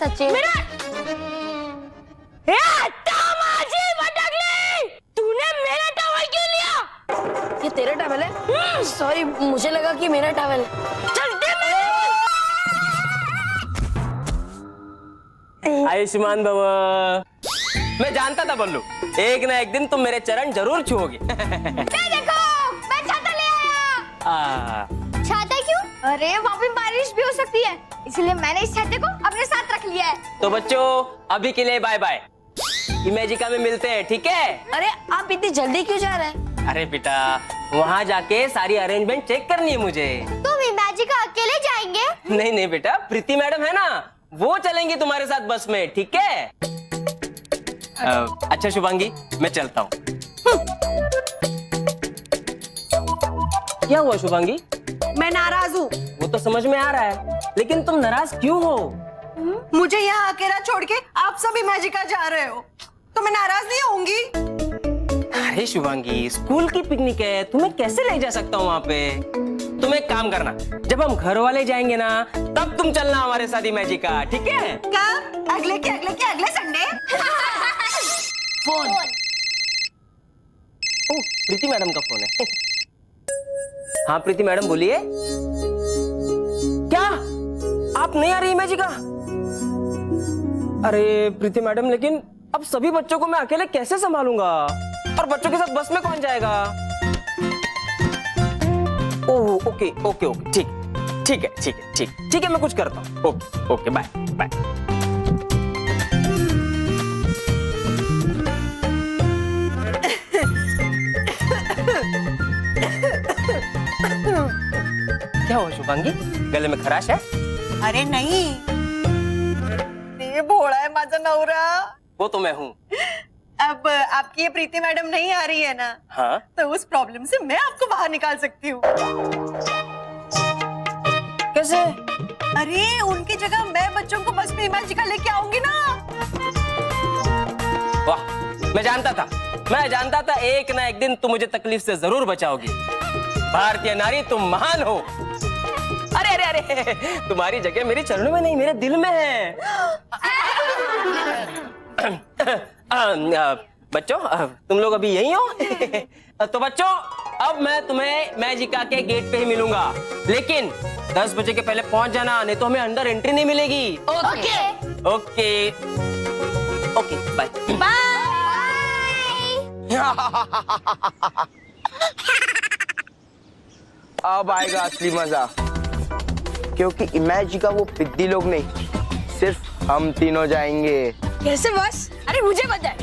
सचिन। तूने मेरा टॉवल क्यों लिया? ये तेरा टॉवल है? सॉरी, मुझे लगा कि मेरा टॉवल है। चल दे आयुष्मान भव। मैं जानता था बल्लू, एक ना एक दिन तुम मेरे चरण जरूर छुओगे। देखो, मैं छाता ले आया। छाता क्यों? अरे वहाँ पे बारिश भी हो सकती है, इसलिए मैंने इस छाते को अपने साथ रख लिया है। तो बच्चों, अभी के लिए बाय बाय। इमेजिका में मिलते हैं, ठीक है? अरे आप इतनी जल्दी क्यों जा रहे हैं? अरे बेटा, वहाँ जाके सारी अरेंजमेंट चेक करनी है मुझे। तुम इमेजिका अकेले जाएंगे? नहीं नहीं बेटा, प्रीति मैडम है ना, वो चलेंगी तुम्हारे साथ बस में, ठीक है? अच्छा शुभांगी, मैं चलता हूँ। क्या हुआ शुभांगी? मैं नाराज हूँ। वो तो समझ में आ रहा है, लेकिन तुम नाराज क्यों हो? मुझे यहाँ अकेला छोड़ के आप सब इमेजिका जा रहे हो, तो मैं नाराज नहीं होंगी। अरे शुभांगी, स्कूल की पिकनिक है, तुम्हें कैसे ले जा सकता हूँ वहाँ पे? तुम एक काम करना, जब हम घर वाले जाएंगे ना, तब तुम चलना हमारे साथ इमेजिका, ठीक है? कब? अगले संडे? फोन। ओह, प्रीति मैडम का फोन है। हाँ प्रीति मैडम बोलिए। क्या आप नहीं आ रही इमेजिका? अरे प्रीति मैडम, लेकिन अब सभी बच्चों को मैं अकेले कैसे संभालूंगा, और बच्चों के साथ बस में कौन जाएगा? ओह ओके ओके ओके, ठीक है, मैं कुछ करता हूँ। Okay okay, bye bye. क्या हुआ शुभांगी, गले में खराश है? अरे नहीं, ये भोला है माझा नवरा। वो तो मैं हूँ। अब आपकी ये प्रीति मैडम नहीं आ रही है ना, हाँ? तो उस प्रॉब्लम से मैं आपको बाहर निकाल सकती हूँ। कैसे? अरे उनकी जगह मैं बच्चों को बस में इमेजिका लेके आऊंगी ना। वाह, मैं जानता था एक ना एक दिन तुम मुझे तकलीफ से जरूर बचाओगी। भारतीय नारी, तुम महान हो। अरे अरे अरे, तुम्हारी जगह मेरी चरणों में नहीं, मेरे दिल में है। बच्चों, तुम लोग अभी यहीं हो? तो बच्चों, अब मैं तुम्हें मैजिका के गेट पे ही मिलूंगा, लेकिन 10 बजे के पहले पहुंच जाना, नहीं तो हमें अंदर एंट्री नहीं मिलेगी। Okay okay okay, bye bye. अब आएगा असली मजा, क्योंकि इमेजिका वो पिद्दी लोग नहीं, सिर्फ हम तीनों जाएंगे। कैसे बस? अरे मुझे पता है,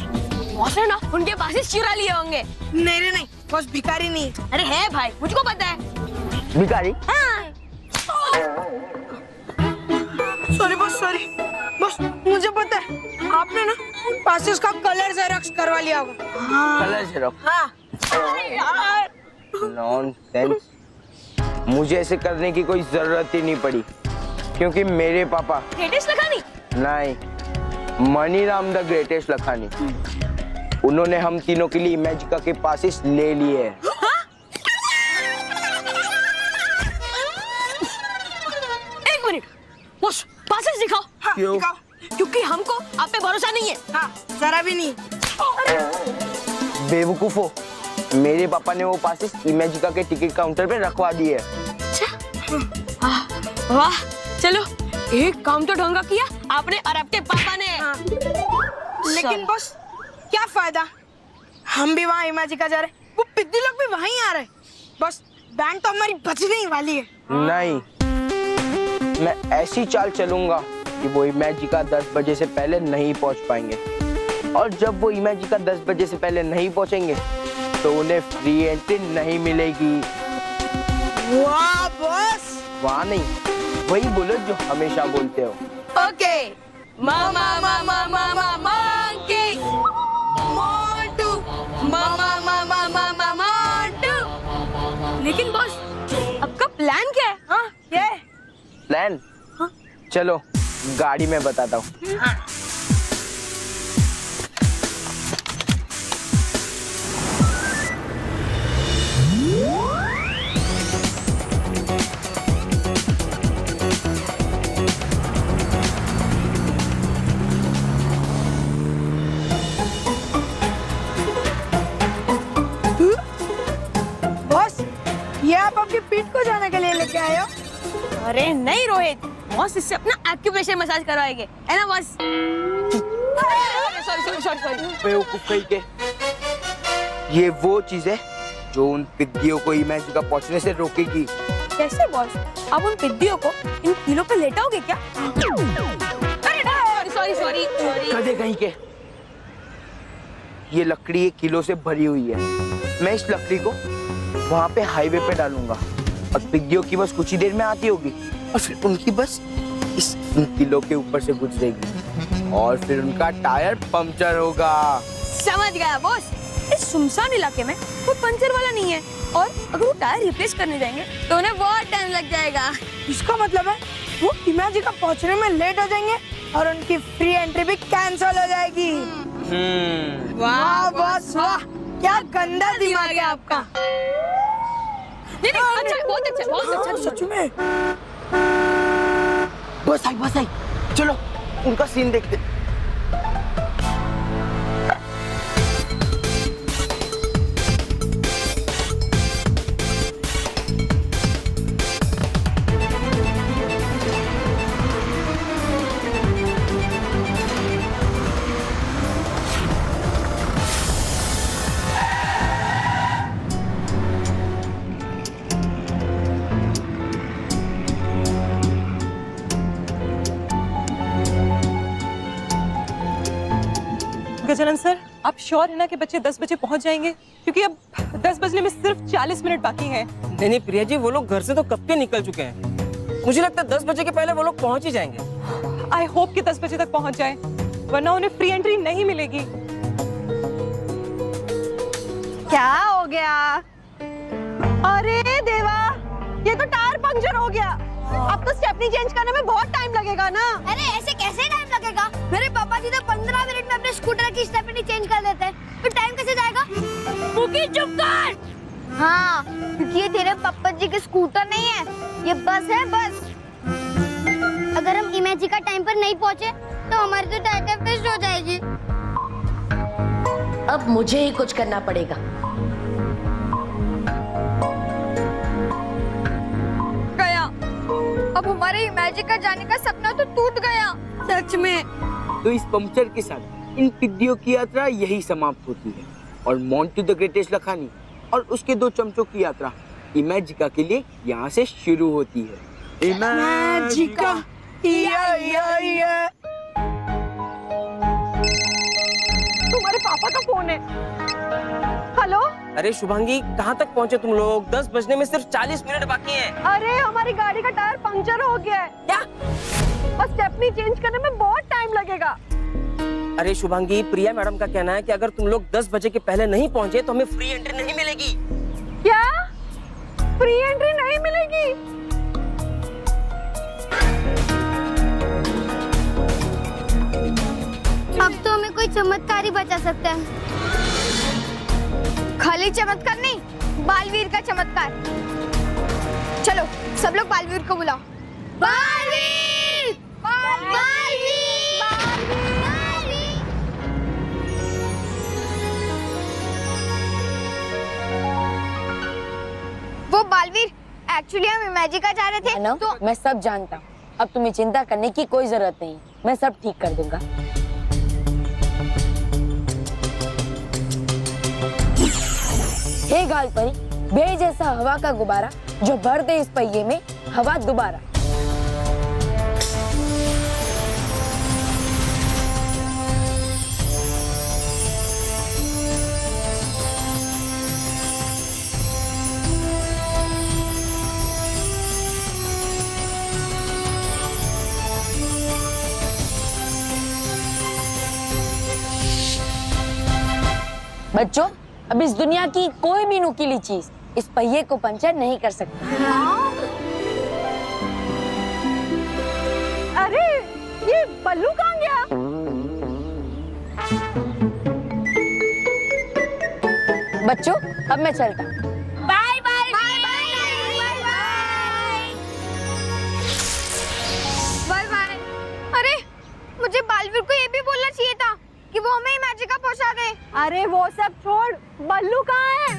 बॉस है ना, उनके पास से चुरा लिए होंगे। नहीं, बस भिखारी नहीं। अरे है भाई, मुझको पता है। भिखारी? हाँ। सॉरी बस मुझे पता है, आपने ना पासेस का कलर जेरॉक्स करवा लिया होगा। Colour xerox? हाँ। यार नॉनसेंस, मुझे ऐसे करने की कोई जरूरत ही नहीं पड़ी, क्योंकि मेरे पापा ग्रेटेस्ट लखानी नहीं, मनीराम द ग्रेटेस्ट लखानी, उन्होंने हम तीनों के लिए इमेजिका के पासेस ले लिए हैं। एक मिनट, बॉस पासेस दिखाओ। हाँ, क्यों? दिखाओ। क्योंकि हमको आप पे भरोसा नहीं है। हाँ, जरा भी नहीं। बेवकूफो, मेरे पापा ने वो पासेस इमेजिका के टिकट काउंटर पे रखवा दिए। वाह, चलो एक काम तो ढंगा किया आपने और आपके पापा ने। हाँ। लेकिन बस क्या फायदा, हम भी वहाँ इमेजिका जा रहे, वो पिद्दी लोग भी वहीं आ रहे, बस बैंड तो हमारी बचने ही वाली है। नहीं, मैं ऐसी चाल चलूंगा कि वो इमेजिका 10 बजे से पहले नहीं पहुंच पाएंगे, और जब वो इमेजिका 10 बजे से पहले नहीं पहुंचेंगे तो उन्हें फ्री एंट्री नहीं मिलेगी। वाह बॉस। वहाँ नहीं, वही बोलो जो हमेशा बोलते हो। ओके, मामा मामा मामा मंकी मोंटू, मामा मामा मामा मोंटू। लेकिन बॉस, आपका प्लान क्या है? हाँ, ये प्लान? चलो गाड़ी में बताता हूँ। आए हो? अरे नहीं रोहित, बॉस इससे अपना एक्यूप्रेशर मसाज करवाएंगे, है ना बॉस? सॉरी। बेवकूफ कहीं के। ये वो चीज है जो उन पिद्दियों को इमेजिका पहुंचने से रोकेगी। कैसे बॉस? आप उन पिद्दियों को इन कीलों पे लेटाओगे क्या? सॉरी। गधे कहीं के। ये लकड़ी एक किलो से भरी हुई है। मैं इस लकड़ी को वहां पे हाईवे पे डालूंगा और पिग्गियों की बस कुछ ही देर में आती होगी और फिर उनकी बस इस किलो के ऊपर से गुजरेगी और फिर उनका टायर पंक्चर होगा। समझ गया बॉस। इस सुनसान इलाके में कोई पंचर वाला नहीं है और अगर वो टायर रिप्लेस करने जाएंगे तो उन्हें बहुत टाइम लग जाएगा। इसका मतलब है वो इमेजिका पहुंचने में लेट हो जाएंगे और उनकी फ्री एंट्री भी कैंसिल हो जाएगी। वाह बॉस वाह, क्या गंदा दिमाग है आपका। नहीं अच्छा, बहुत अच्छा सच में। बस आई चलो उनका सीन देखते। गजानन सर, आप श्योर है ना कि बच्चे 10 बजे पहुंच जाएंगे? क्योंकि अब 10 बजने में सिर्फ 40 मिनट बाकी हैं। नहीं प्रिया जी, वो लोग घर से तो कब के निकल चुके हैं। मुझे लगता है 10 बजे के पहले वो लोग पहुंच ही जाएंगे। आई होप कि 10 बजे तक पहुंच जाए, वरना उन्हें फ्री एंट्री नहीं मिलेगी। क्या हो गया? अरे देवा, ये तो टायर पंक्चर हो गया। अब तो स्टेपनी चेंज करने में बहुत टाइम लगेगा ना। अरे ऐसे कैसे टाइम लगेगा? मेरे पापा जी तो 15 मिनट में अपने स्कूटर की स्टेपनी चेंज कर देते हैं, तो टाइम कैसे जाएगा? मुकी चुप कर। हाँ, क्योंकि ये तेरे पापा जी के स्कूटर नहीं है, ये बस है बस। अगर हम इमेजिका टाइम पर नहीं पहुँचे तो हमारी तो टाइम वेस्ट हो जाएगी। अब मुझे ही कुछ करना पड़ेगा। गया, अब हमारे इमेजिका जाने का सपना तो टूट गया। सच में। तो इस पंक्चर के साथ इन पिद्दियों की यात्रा यही समाप्त होती है और मोंटू द ग्रेटेस्ट लखानी और उसके 2 चमचों की यात्रा इमेजिका के लिए यहाँ से शुरू होती है। इमेजिका तुम्हारे पापा का फोन है। हेलो, अरे शुभांगी, कहाँ तक पहुँचे तुम लोग? 10 बजने में सिर्फ 40 मिनट बाकी हैं। अरे हमारी गाड़ी का टायर पंक्चर हो गया है। क्या? और स्टेपनी चेंज करने में बहुत टाइम लगेगा। अरे शुभांगी, प्रिया मैडम का कहना है कि अगर तुम लोग 10 बजे के पहले नहीं पहुँचे तो हमें फ्री एंट्री नहीं मिलेगी। क्या? फ्री एंट्री नहीं मिलेगी? अब तो हमें कोई चमत्कार ही बचा सकता है। खाली चमत्कार नहीं, बालवीर का चमत्कार। चलो सब लोग बालवीर को बुलाओ। बालवीर! बालवीर! बालवीर! वो बालवीर, एक्चुअली हम इमेजिका जा रहे थे तो मैं सब जानता हूँ। अब तुम्हें चिंता करने की कोई जरूरत नहीं, मैं सब ठीक कर दूंगा। हे गाल परी, बे जैसा हवा का गुब्बारा जो भर दे इस पहिए में हवा दोबारा। बच्चों, अब इस दुनिया की कोई भी नुकीली चीज इस पहिए को पंचर नहीं कर सकती। अरे ये बल्लू कहाँ गया? बच्चों, अब मैं चलता हूँ। Bye bye bye bye bye bye. अरे मुझे बालवीर को ये भी बोलना चाहिए था कि वो हमें इमेजिका पहुंचा दे। अरे वो सब छोड़, बल्लू कहाँ है?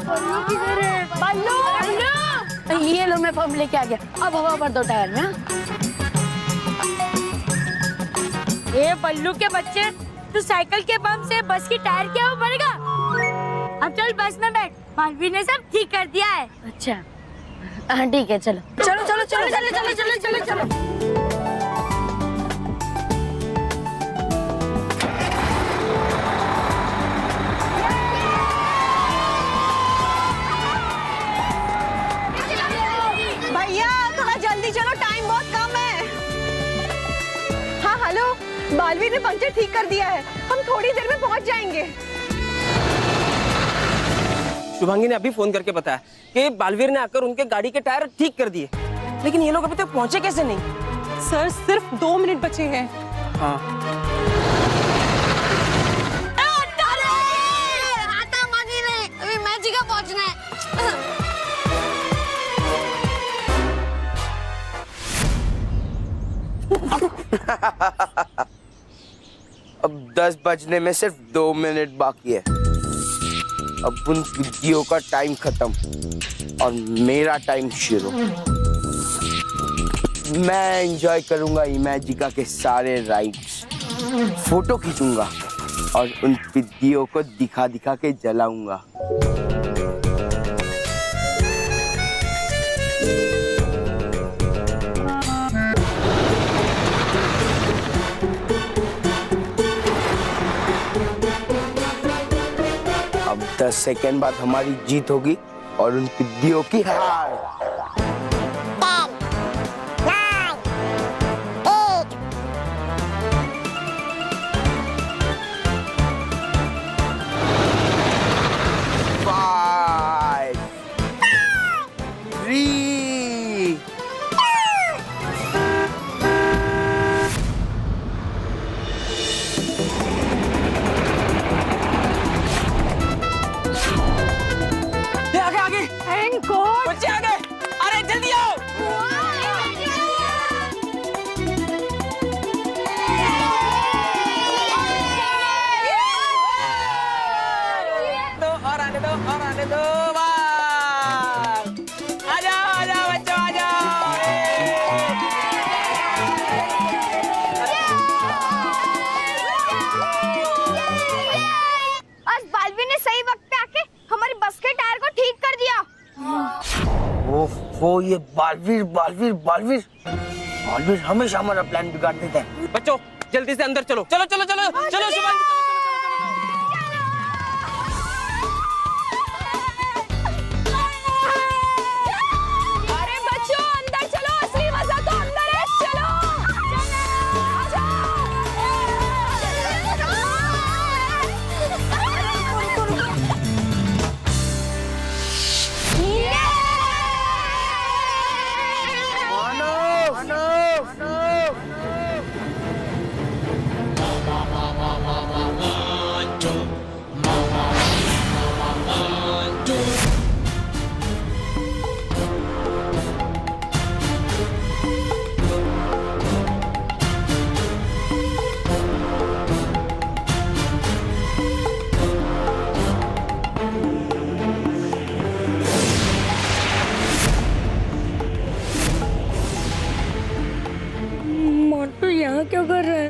बल्लू किधर है? बल्लू! बल्लू! ये लो मैं पंप लेके आ गया, अब हवा भर दो टायर में। ए बल्लू के बच्चे, तू साइकिल के पंप से बस की टायर क्या हवा भरेगा? अब चल बस में बैठ, मालवी ने सब ठीक कर दिया है। अच्छा हाँ ठीक है, चलो चलो चलो चलो चलो चलो चलो चलो चलो। भैया थोड़ा जल्दी चलो, टाइम बहुत कम है। हाँ हेलो, बालवीर ने पंक्चर ठीक कर दिया है, हम थोड़ी देर में पहुंच जाएंगे। शुभांगी ने अभी फोन करके बताया कि बालवीर ने आकर उनके गाड़ी के टायर ठीक कर दिए, लेकिन ये लोग अभी तक पहुंचे कैसे नहीं? सर सिर्फ 2 मिनट बचे हैं। हाँ पहुंचना है। अब 10 बजने में सिर्फ 2 मिनट बाकी है। अब उन वीडियो का टाइम खत्म और मेरा टाइम शुरू। मैं एंजॉय करूंगा इमेजिका के सारे राइड्स, फोटो खींचूंगा और उन वीडियो को दिखा दिखा के जलाऊंगा। अब 10 सेकंड बाद हमारी जीत होगी और उन वीडियो की हार। 5, 3, आगे आगे, बच्चे आगे, अरे जल्दी आओ। और आने दो और आने दो, वाह! आ जाओ बच्चों आ जाओ। आज बालवीर ने सही वक्त पे आके हमारी बस के टायर को ठीक कर दिया। वो ये बालवीर बालवीर बालवीर बालवीर हमेशा हमारा प्लान बिगाड़ देता है। बच्चों जल्दी से अंदर चलो, चलो चलो चलो चलो शुभांगी, अरे बच्चों अंदर चलो, असली मजा तो अंदर है, चलो मोंटू यहाँ क्या कर रहा है?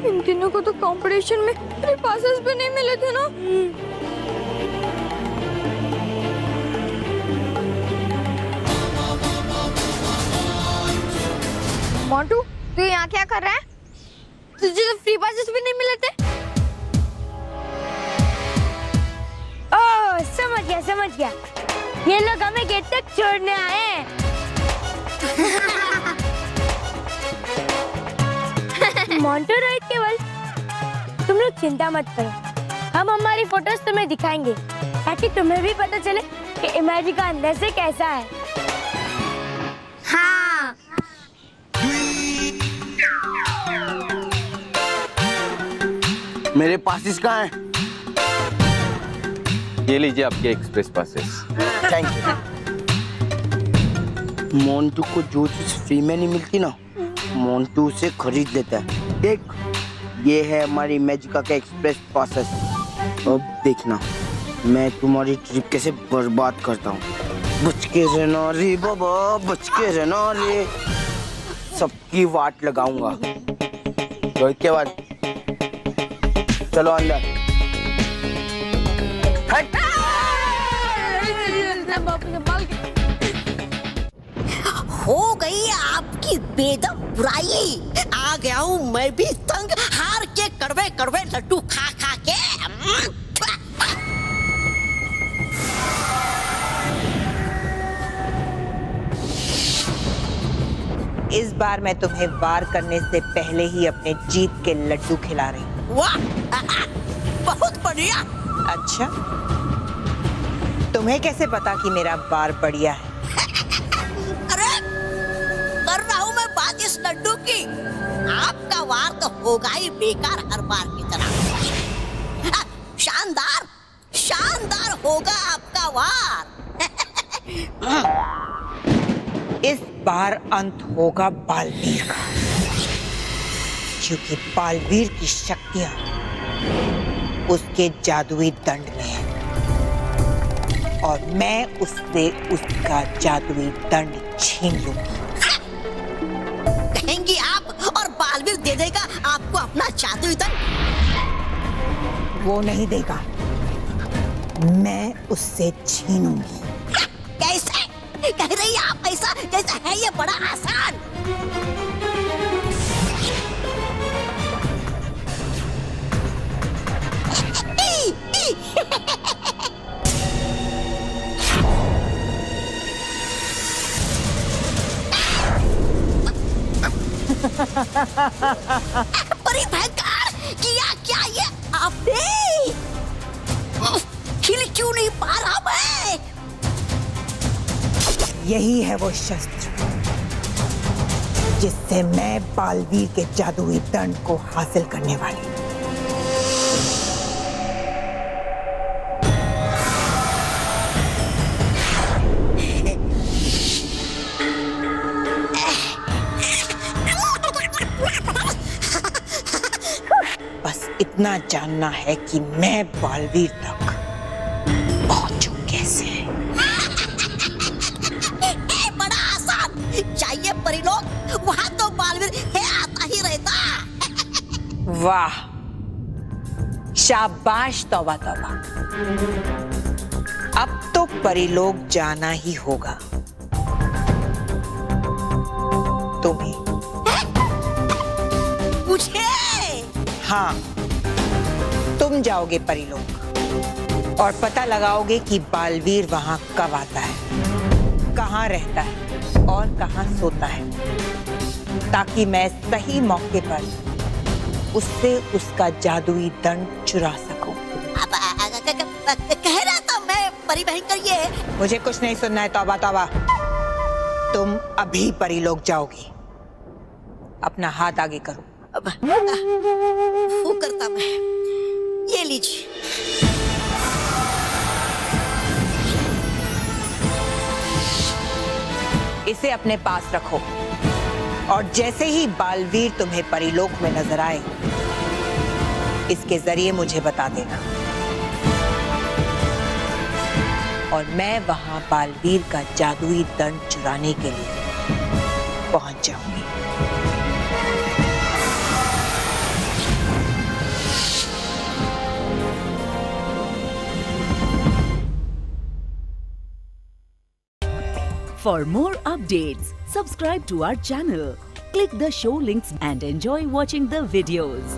इन तीनों को तो कंपटीशन में फ्री पासेस भी नहीं मिले थे ना। मोंटू तू यहाँ क्या कर रहा है? तुझे तो फ्री पासेस भी नहीं मिले थे। ओह समझ गया, ये लोग हमें गेट तक छोड़ने आए हैं। मोंटू रोहित केवल, तुम लोग चिंता मत करो, हम हमारी फोटोज तुम्हें दिखाएंगे ताकि तुम्हें भी पता चले कि इमेजिका अंदर से कैसा है। हाँ। मेरे पासेस कहाँ हैं? ये लीजिए आपके express passes. Thank you. Montu को जो चीज फ्री में नहीं मिलती ना, मोंटू उसे खरीद लेता है। देख, ये है हमारी इमेजिका का एक्सप्रेस पासेस। अब देखना मैं तुम्हारी ट्रिप कैसे बर्बाद करता हूँ। बच के रहना रे बाबा, बच के रहना रे। सबकी वाट लगाऊंगा। रोहित के बाद चलो अंदर। हट। हो गई आपकी बेदम बुराई। आ गया हूँ मैं भी तंग, हार के कड़वे कड़वे लड्डू खा खा के। इस बार मैं तुम्हें वार करने से पहले ही अपने जीत के लड्डू खिला रही हूँ। वाह, बहुत बढ़िया। अच्छा, तुम्हें कैसे पता कि मेरा वार बढ़िया है? अरे कर रहा हूँ मैं बात इस लड्डू की। आपका वार तो होगा ही बेकार हर बार की तरह। शानदार शानदार होगा आपका वार। इस बार अंत होगा बालवीर का, क्योंकि बालवीर की शक्तियां उसके जादुई दंड में है और मैं उससे उसका जादुई दंड छीन लूंगी। कहेंगी आप और बालवीर दे देगा आपको अपना जादुई दंड? वो नहीं देगा, मैं उससे छीनूंगी। कैसे कह रही आप ऐसा? जैसा है ये बड़ा आसान। बड़ी भयंकर किया क्या ये आपने? हिल क्यों नहीं पा रहा मैं? यही है वो शस्त्र जिससे मैं बालवीर के जादुई दंड को हासिल करने वाली हूं। बस इतना जानना है कि मैं बालवीर तक पहुंचूं कैसे। बड़ा आसान। चाहिए परिलोक, वहाँ तो बालवीर है आता ही रहता। वाह, शाबाश तौबा तौबा। अब तो परिलोक जाना ही होगा तुम्हें। मुझे? हाँ, तुम जाओगे परिलोक और पता लगाओगे कि बालवीर वहां कब आता है, कहाँ रहता है और कहाँ सोता है, ताकि मैं सही मौके पर उससे उसका जादुई दंड चुरा सकूं। कह रहा था मैं परिभयंकर ये। मुझे कुछ नहीं सुनना है तौबा तौबा। तुम अभी परिलोक जाओगी। अपना हाथ आगे करो। वो करता मैं। ये लीजिए। इसे अपने पास रखो और जैसे ही बालवीर तुम्हें परिलोक में नजर आए, इसके जरिए मुझे बता देना और मैं वहां बालवीर का जादुई दंड चुराने के लिए पहुंच जाऊंगी। For more updates, subscribe to our channel, click the show links and enjoy watching the videos.